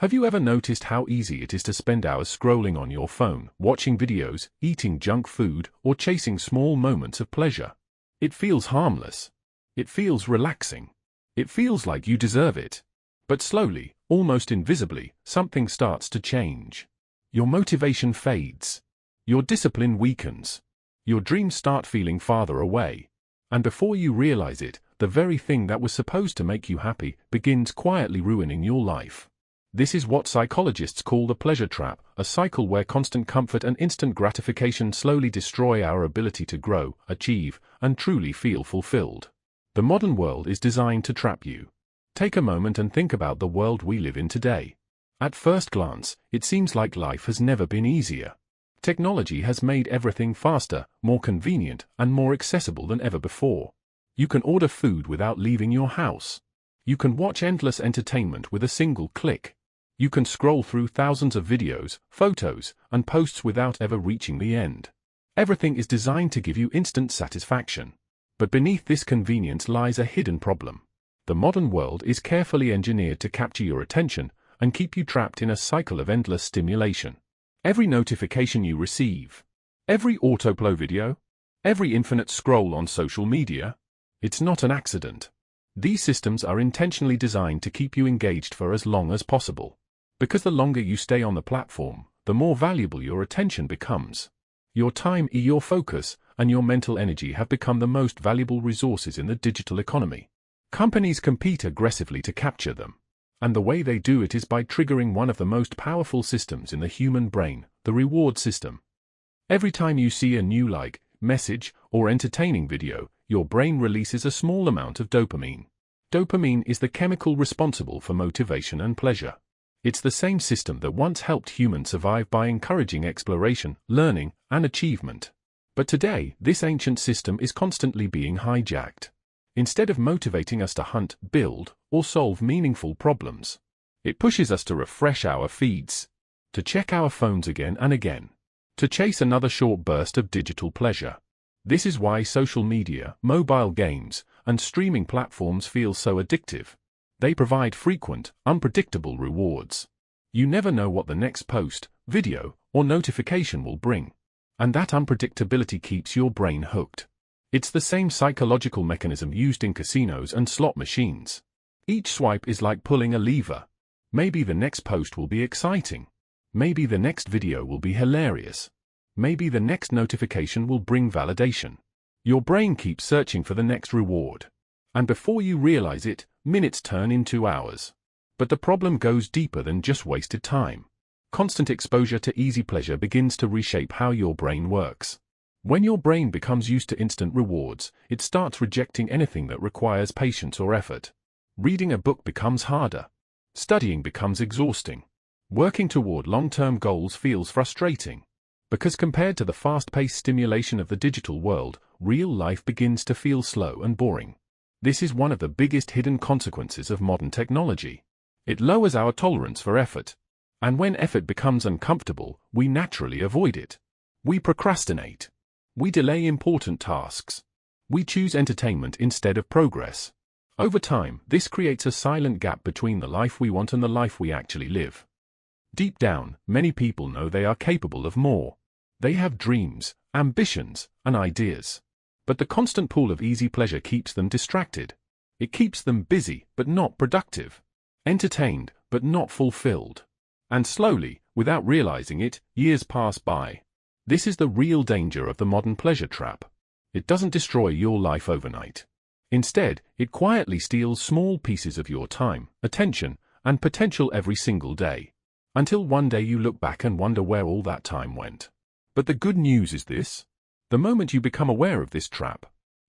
Have you ever noticed how easy it is to spend hours scrolling on your phone, watching videos, eating junk food, or chasing small moments of pleasure? It feels harmless. It feels relaxing. It feels like you deserve it. But slowly, almost invisibly, something starts to change. Your motivation fades. Your discipline weakens. Your dreams start feeling farther away. And before you realize it, the very thing that was supposed to make you happy begins quietly ruining your life. This is what psychologists call the pleasure trap, a cycle where constant comfort and instant gratification slowly destroy our ability to grow, achieve, and truly feel fulfilled. The modern world is designed to trap you. Take a moment and think about the world we live in today. At first glance, it seems like life has never been easier. Technology has made everything faster, more convenient, and more accessible than ever before. You can order food without leaving your house. You can watch endless entertainment with a single click. You can scroll through thousands of videos, photos, and posts without ever reaching the end. Everything is designed to give you instant satisfaction. But beneath this convenience lies a hidden problem. The modern world is carefully engineered to capture your attention and keep you trapped in a cycle of endless stimulation. Every notification you receive, every autoplay video, every infinite scroll on social media, it's not an accident. These systems are intentionally designed to keep you engaged for as long as possible. Because the longer you stay on the platform, the more valuable your attention becomes. Your time, your focus, and your mental energy have become the most valuable resources in the digital economy. Companies compete aggressively to capture them. And the way they do it is by triggering one of the most powerful systems in the human brain, the reward system. Every time you see a new like, message, or entertaining video, your brain releases a small amount of dopamine. Dopamine is the chemical responsible for motivation and pleasure. It's the same system that once helped humans survive by encouraging exploration, learning, and achievement. But today, this ancient system is constantly being hijacked. Instead of motivating us to hunt, build, or solve meaningful problems, it pushes us to refresh our feeds, to check our phones again and again, to chase another short burst of digital pleasure. This is why social media, mobile games, and streaming platforms feel so addictive. They provide frequent, unpredictable rewards. You never know what the next post, video, or notification will bring. And that unpredictability keeps your brain hooked. It's the same psychological mechanism used in casinos and slot machines. Each swipe is like pulling a lever. Maybe the next post will be exciting. Maybe the next video will be hilarious. Maybe the next notification will bring validation. Your brain keeps searching for the next reward. And before you realize it, minutes turn into hours. But the problem goes deeper than just wasted time. Constant exposure to easy pleasure begins to reshape how your brain works. When your brain becomes used to instant rewards, it starts rejecting anything that requires patience or effort. Reading a book becomes harder. Studying becomes exhausting. Working toward long-term goals feels frustrating. Because compared to the fast-paced stimulation of the digital world, real life begins to feel slow and boring. This is one of the biggest hidden consequences of modern technology. It lowers our tolerance for effort. And when effort becomes uncomfortable, we naturally avoid it. We procrastinate. We delay important tasks. We choose entertainment instead of progress. Over time, this creates a silent gap between the life we want and the life we actually live. Deep down, many people know they are capable of more. They have dreams, ambitions, and ideas. But the constant pool of easy pleasure keeps them distracted. It keeps them busy, but not productive. Entertained, but not fulfilled. And slowly, without realizing it, years pass by. This is the real danger of the modern pleasure trap. It doesn't destroy your life overnight. Instead, it quietly steals small pieces of your time, attention, and potential every single day. Until one day you look back and wonder where all that time went. But the good news is this. The moment you become aware of this trap,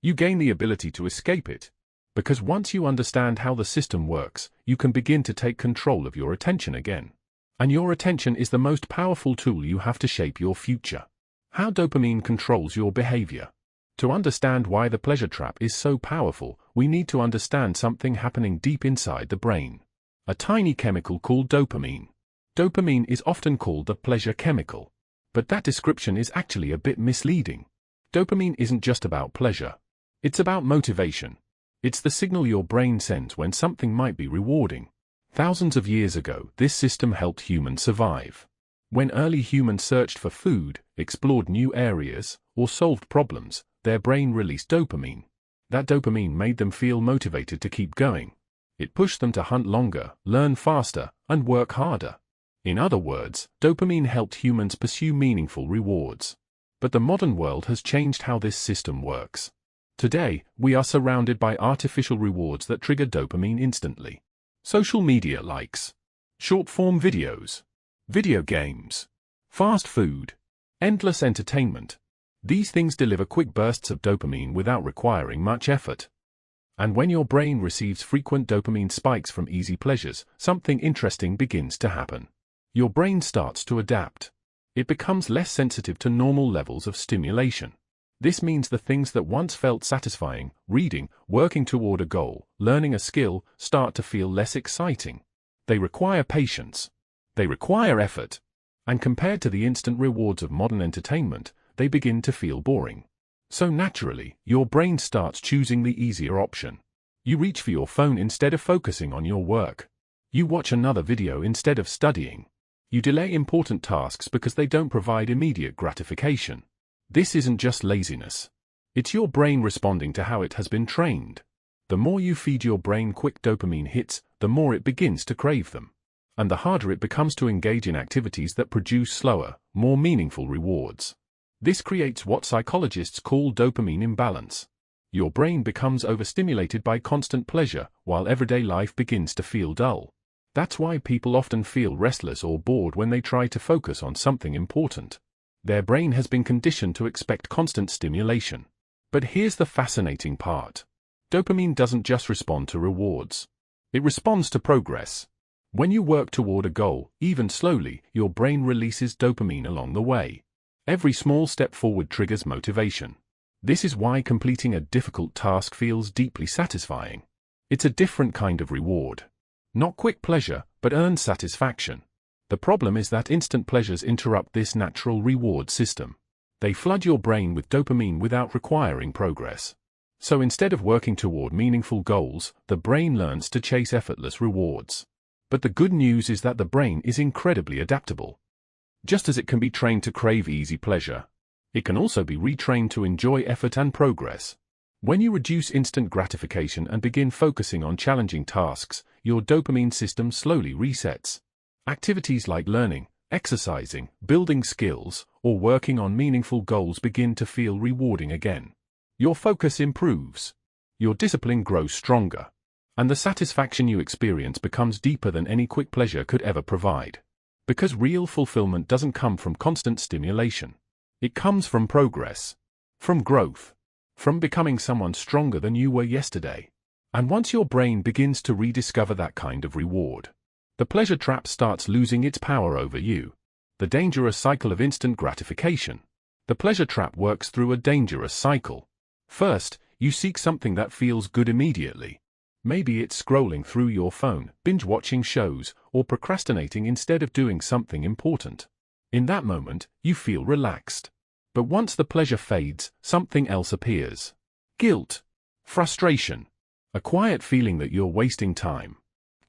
you gain the ability to escape it. Because once you understand how the system works, you can begin to take control of your attention again. And your attention is the most powerful tool you have to shape your future. How dopamine controls your behavior. To understand why the pleasure trap is so powerful, we need to understand something happening deep inside the brain. A tiny chemical called dopamine. Dopamine is often called the pleasure chemical. But that description is actually a bit misleading. Dopamine isn't just about pleasure. It's about motivation. It's the signal your brain sends when something might be rewarding. Thousands of years ago, this system helped humans survive. When early humans searched for food, explored new areas, or solved problems, their brain released dopamine. That dopamine made them feel motivated to keep going. It pushed them to hunt longer, learn faster, and work harder. In other words, dopamine helped humans pursue meaningful rewards. But the modern world has changed how this system works. Today, we are surrounded by artificial rewards that trigger dopamine instantly. Social media likes, short-form videos, video games, fast food, endless entertainment. These things deliver quick bursts of dopamine without requiring much effort. And when your brain receives frequent dopamine spikes from easy pleasures, something interesting begins to happen. Your brain starts to adapt. It becomes less sensitive to normal levels of stimulation. This means the things that once felt satisfying, reading, working toward a goal, learning a skill, start to feel less exciting. They require patience. They require effort. And compared to the instant rewards of modern entertainment, they begin to feel boring. So naturally, your brain starts choosing the easier option. You reach for your phone instead of focusing on your work. You watch another video instead of studying. You delay important tasks because they don't provide immediate gratification. This isn't just laziness. It's your brain responding to how it has been trained. The more you feed your brain quick dopamine hits, the more it begins to crave them. And the harder it becomes to engage in activities that produce slower, more meaningful rewards. This creates what psychologists call dopamine imbalance. Your brain becomes overstimulated by constant pleasure, while everyday life begins to feel dull. That's why people often feel restless or bored when they try to focus on something important. Their brain has been conditioned to expect constant stimulation. But here's the fascinating part. Dopamine doesn't just respond to rewards. It responds to progress. When you work toward a goal, even slowly, your brain releases dopamine along the way. Every small step forward triggers motivation. This is why completing a difficult task feels deeply satisfying. It's a different kind of reward. Not quick pleasure, but earned satisfaction. The problem is that instant pleasures interrupt this natural reward system. They flood your brain with dopamine without requiring progress. So instead of working toward meaningful goals, the brain learns to chase effortless rewards. But the good news is that the brain is incredibly adaptable. Just as it can be trained to crave easy pleasure, it can also be retrained to enjoy effort and progress. When you reduce instant gratification and begin focusing on challenging tasks, your dopamine system slowly resets. Activities like learning, exercising, building skills, or working on meaningful goals begin to feel rewarding again. Your focus improves. Your discipline grows stronger. And the satisfaction you experience becomes deeper than any quick pleasure could ever provide. Because real fulfillment doesn't come from constant stimulation. It comes from progress. From growth. From becoming someone stronger than you were yesterday. And once your brain begins to rediscover that kind of reward, the pleasure trap starts losing its power over you. The dangerous cycle of instant gratification. The pleasure trap works through a dangerous cycle. First, you seek something that feels good immediately. Maybe it's scrolling through your phone, binge-watching shows, or procrastinating instead of doing something important. In that moment, you feel relaxed. But once the pleasure fades, something else appears. Guilt. Frustration. A quiet feeling that you're wasting time.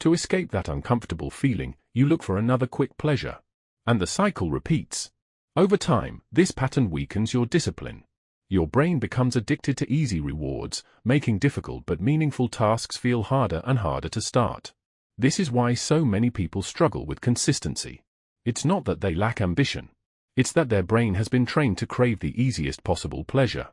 To escape that uncomfortable feeling, you look for another quick pleasure. And the cycle repeats. Over time, this pattern weakens your discipline. Your brain becomes addicted to easy rewards, making difficult but meaningful tasks feel harder and harder to start. This is why so many people struggle with consistency. It's not that they lack ambition. It's that their brain has been trained to crave the easiest possible pleasure.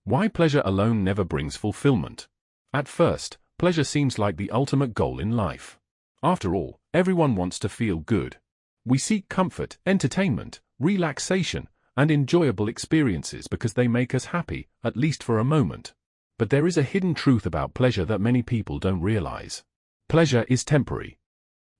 Why pleasure alone never brings fulfillment? At first, pleasure seems like the ultimate goal in life. After all, everyone wants to feel good. We seek comfort, entertainment, relaxation, and enjoyable experiences because they make us happy, at least for a moment. But there is a hidden truth about pleasure that many people don't realize. Pleasure is temporary.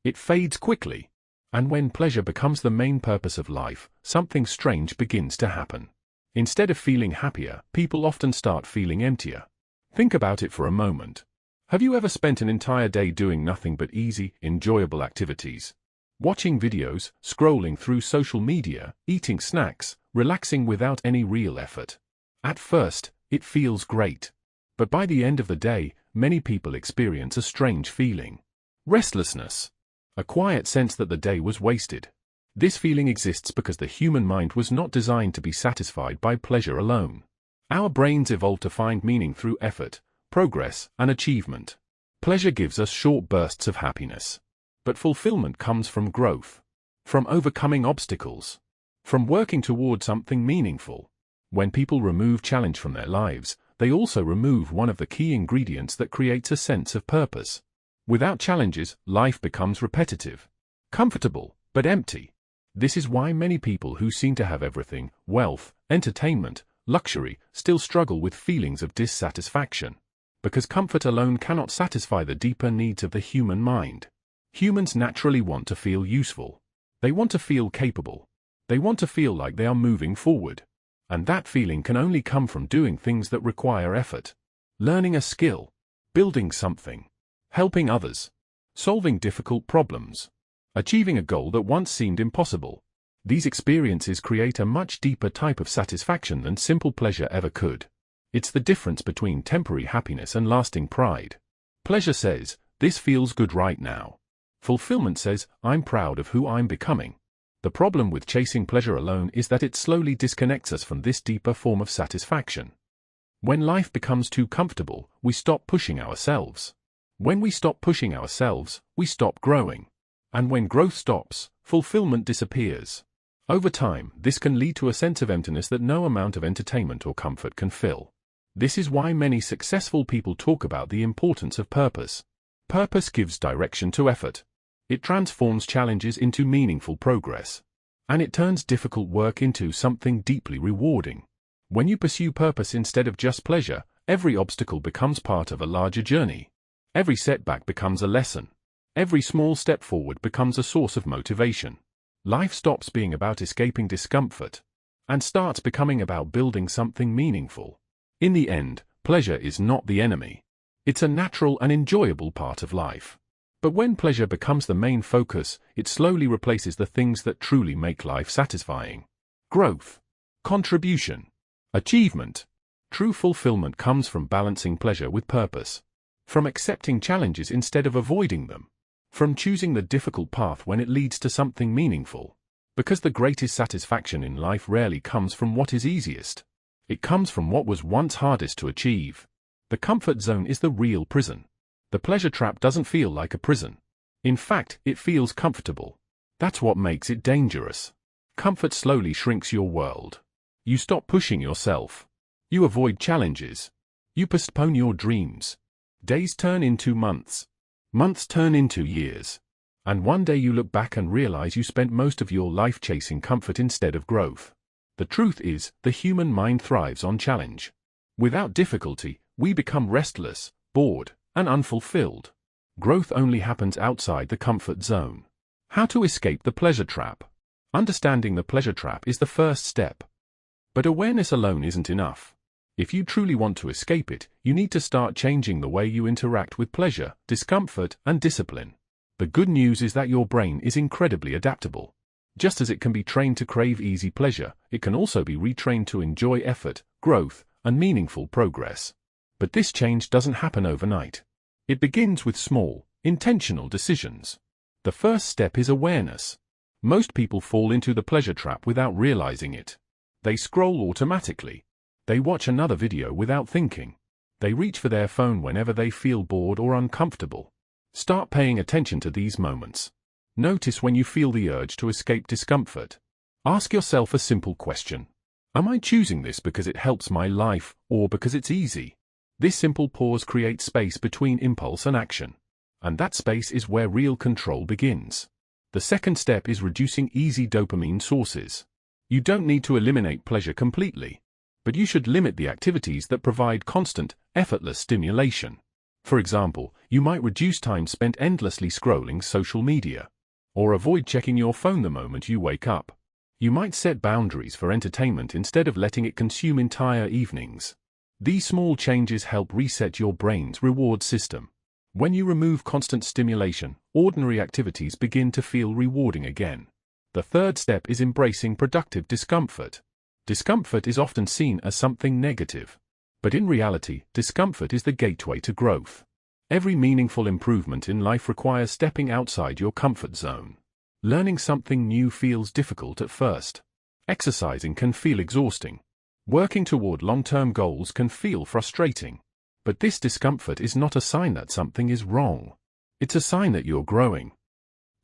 It fades quickly. And when pleasure becomes the main purpose of life, something strange begins to happen. Instead of feeling happier, people often start feeling emptier. Think about it for a moment. Have you ever spent an entire day doing nothing but easy, enjoyable activities? Watching videos, scrolling through social media, eating snacks, relaxing without any real effort. At first, it feels great. But by the end of the day, many people experience a strange feeling. Restlessness. a quiet sense that the day was wasted. This feeling exists because the human mind was not designed to be satisfied by pleasure alone. Our brains evolved to find meaning through effort, progress, and achievement. Pleasure gives us short bursts of happiness. But fulfillment comes from growth, from overcoming obstacles, from working toward something meaningful. When people remove challenge from their lives, they also remove one of the key ingredients that creates a sense of purpose. Without challenges, life becomes repetitive, comfortable, but empty. This is why many people who seem to have everything, wealth, entertainment, luxury, still struggle with feelings of dissatisfaction. Because comfort alone cannot satisfy the deeper needs of the human mind. Humans naturally want to feel useful. They want to feel capable. They want to feel like they are moving forward. And that feeling can only come from doing things that require effort. Learning a skill, building something, helping others, solving difficult problems, achieving a goal that once seemed impossible. These experiences create a much deeper type of satisfaction than simple pleasure ever could. It's the difference between temporary happiness and lasting pride. Pleasure says, "This feels good right now." Fulfillment says, "I'm proud of who I'm becoming." The problem with chasing pleasure alone is that it slowly disconnects us from this deeper form of satisfaction. When life becomes too comfortable, we stop pushing ourselves. When we stop pushing ourselves, we stop growing. And when growth stops, fulfillment disappears. Over time, this can lead to a sense of emptiness that no amount of entertainment or comfort can fill. This is why many successful people talk about the importance of purpose. Purpose gives direction to effort. It transforms challenges into meaningful progress. And it turns difficult work into something deeply rewarding. When you pursue purpose instead of just pleasure, every obstacle becomes part of a larger journey. Every setback becomes a lesson. Every small step forward becomes a source of motivation. Life stops being about escaping discomfort and starts becoming about building something meaningful. In the end, pleasure is not the enemy. It's a natural and enjoyable part of life. But when pleasure becomes the main focus, it slowly replaces the things that truly make life satisfying. Growth, contribution, achievement. True fulfillment comes from balancing pleasure with purpose. From accepting challenges instead of avoiding them. From choosing the difficult path when it leads to something meaningful. Because the greatest satisfaction in life rarely comes from what is easiest. It comes from what was once hardest to achieve. The comfort zone is the real prison. The pleasure trap doesn't feel like a prison. In fact, it feels comfortable. That's what makes it dangerous. Comfort slowly shrinks your world. You stop pushing yourself. You avoid challenges. You postpone your dreams. Days turn into months. Months turn into years. And one day you look back and realize you spent most of your life chasing comfort instead of growth. The truth is, the human mind thrives on challenge. Without difficulty, we become restless, bored, and unfulfilled. Growth only happens outside the comfort zone. How to escape the pleasure trap? Understanding the pleasure trap is the first step. But awareness alone isn't enough. If you truly want to escape it, you need to start changing the way you interact with pleasure, discomfort, and discipline. The good news is that your brain is incredibly adaptable. Just as it can be trained to crave easy pleasure, it can also be retrained to enjoy effort, growth, and meaningful progress. But this change doesn't happen overnight. It begins with small, intentional decisions. The first step is awareness. Most people fall into the pleasure trap without realizing it. They scroll automatically. They watch another video without thinking. They reach for their phone whenever they feel bored or uncomfortable. Start paying attention to these moments. Notice when you feel the urge to escape discomfort. Ask yourself a simple question. Am I choosing this because it helps my life, or because it's easy? This simple pause creates space between impulse and action. And that space is where real control begins. The second step is reducing easy dopamine sources. You don't need to eliminate pleasure completely. But you should limit the activities that provide constant, effortless stimulation. For example, you might reduce time spent endlessly scrolling social media. Or avoid checking your phone the moment you wake up. You might set boundaries for entertainment instead of letting it consume entire evenings. These small changes help reset your brain's reward system. When you remove constant stimulation, ordinary activities begin to feel rewarding again. The third step is embracing productive discomfort. Discomfort is often seen as something negative. But in reality, discomfort is the gateway to growth. Every meaningful improvement in life requires stepping outside your comfort zone. Learning something new feels difficult at first. Exercising can feel exhausting. Working toward long-term goals can feel frustrating. But this discomfort is not a sign that something is wrong. It's a sign that you're growing.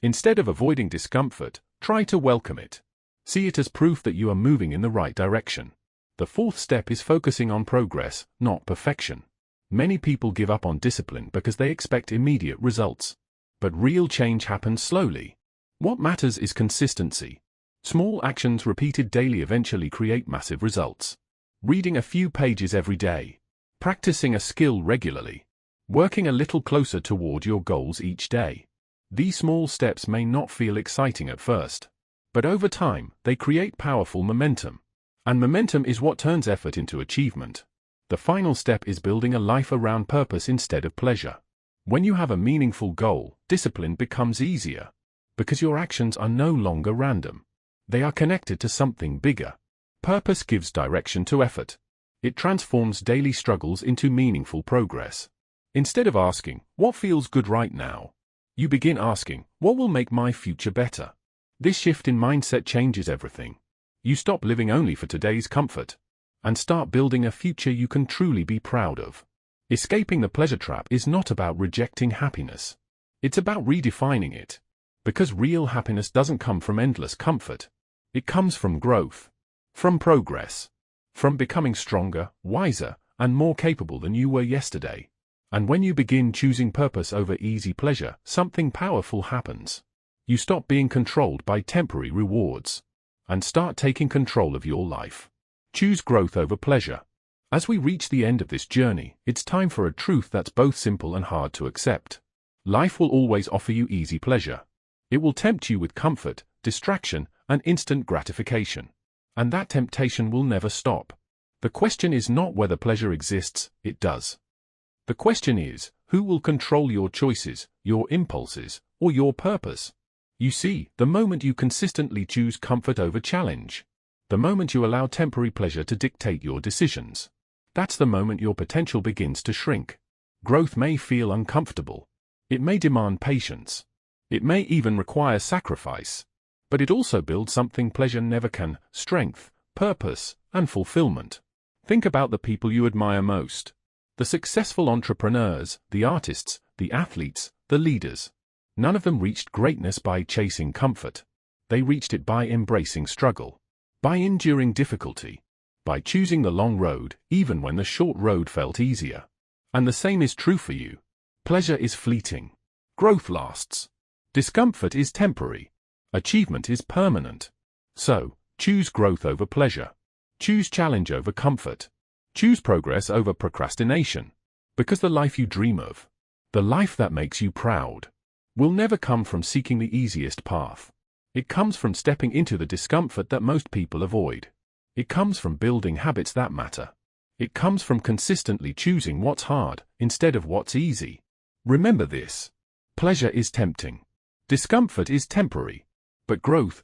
Instead of avoiding discomfort, try to welcome it. See it as proof that you are moving in the right direction. The fourth step is focusing on progress, not perfection. Many people give up on discipline because they expect immediate results. But real change happens slowly. What matters is consistency. Small actions repeated daily eventually create massive results. Reading a few pages every day. Practicing a skill regularly. Working a little closer toward your goals each day. These small steps may not feel exciting at first. But over time, they create powerful momentum. And momentum is what turns effort into achievement. The final step is building a life around purpose instead of pleasure. When you have a meaningful goal, discipline becomes easier. Because your actions are no longer random. They are connected to something bigger. Purpose gives direction to effort. It transforms daily struggles into meaningful progress. Instead of asking, what feels good right now? You begin asking, what will make my future better? This shift in mindset changes everything. You stop living only for today's comfort. And start building a future you can truly be proud of. Escaping the pleasure trap is not about rejecting happiness. It's about redefining it. Because real happiness doesn't come from endless comfort. It comes from growth. From progress. From becoming stronger, wiser, and more capable than you were yesterday. And when you begin choosing purpose over easy pleasure, something powerful happens. You stop being controlled by temporary rewards. And start taking control of your life. Choose growth over pleasure. As we reach the end of this journey, it's time for a truth that's both simple and hard to accept. Life will always offer you easy pleasure. It will tempt you with comfort, distraction, and instant gratification. And that temptation will never stop. The question is not whether pleasure exists, it does. The question is, who will control your choices, your impulses, or your purpose? You see, the moment you consistently choose comfort over challenge, the moment you allow temporary pleasure to dictate your decisions, that's the moment your potential begins to shrink. Growth may feel uncomfortable. It may demand patience. It may even require sacrifice. But it also builds something pleasure never can: strength, purpose, and fulfillment. Think about the people you admire most. The successful entrepreneurs, the artists, the athletes, the leaders. None of them reached greatness by chasing comfort. They reached it by embracing struggle. By enduring difficulty. By choosing the long road, even when the short road felt easier. And the same is true for you. Pleasure is fleeting. Growth lasts. Discomfort is temporary. Achievement is permanent. So, choose growth over pleasure. Choose challenge over comfort. Choose progress over procrastination. Because the life you dream of, the life that makes you proud, will never come from seeking the easiest path. It comes from stepping into the discomfort that most people avoid. It comes from building habits that matter. It comes from consistently choosing what's hard instead of what's easy. Remember this. Pleasure is tempting. Discomfort is temporary. But growth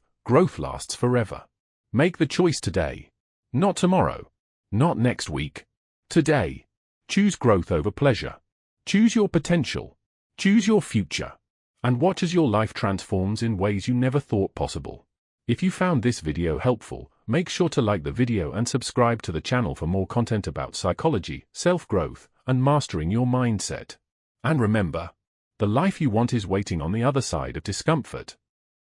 lasts forever. Make the choice today. Not tomorrow. Not next week. Today. Choose growth over pleasure. Choose your potential. Choose your future. And watch as your life transforms in ways you never thought possible. If you found this video helpful, make sure to like the video and subscribe to the channel for more content about psychology, self-growth, and mastering your mindset. And remember, the life you want is waiting on the other side of discomfort.